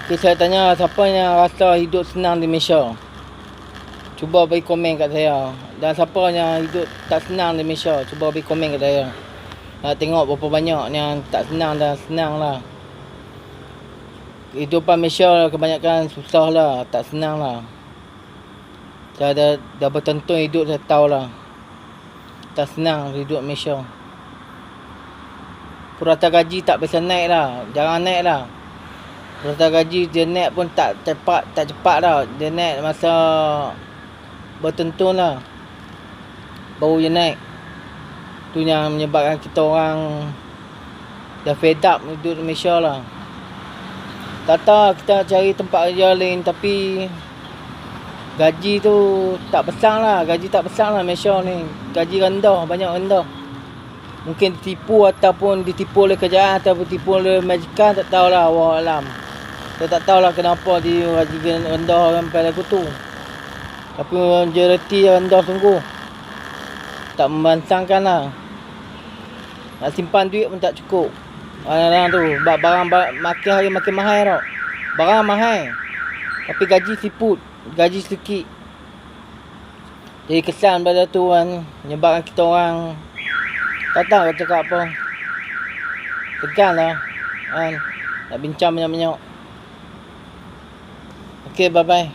Okay, saya tanya siapa yang rasa hidup senang di Malaysia? Cuba bagi komen kat saya. Dan siapa yang hidup tak senang di Malaysia? Cuba bagi komen kat saya. Nak tengok berapa banyak yang tak senang dan senang lah. Kehidupan Malaysia kebanyakan susah lah, tak senang lah. Saya dah bertonton hidup, saya tahu lah. Tak senang hidup Malaysia. Purata gaji tak bisa naik lah, jangan naik lah. Purata gaji dia naik pun tak cepat dah. Dia naik masa bertonton lah, baru dia naik. Tu yang menyebabkan kita orang dah fed up hidup di Malaysia lah. Tak tahu kita cari tempat kerja lain, tapi gaji tu tak besar lah. Gaji tak besar lah Malaysia ni. Gaji rendah, banyak rendah. Mungkin ditipu ataupun ditipu oleh kerajaan ataupun ditipu oleh majikan, tak tahulah, wallahualam. Saya tak tahulah kenapa dia gaji rendah sampai lagu tu. Tapi majoriti rendah sungguh. Tak membantangkan lah. Nak simpan duit pun tak cukup. Orang-orang tu barang makin hari makin mahal tau. Barang mahal, tapi gaji siput, gaji sedikit. Jadi kesan pada tu kan, menyebabkan kita orang tak tahu nak cakap apa. Segan lah kan, nak bincang banyak-banyak. Okay, bye-bye.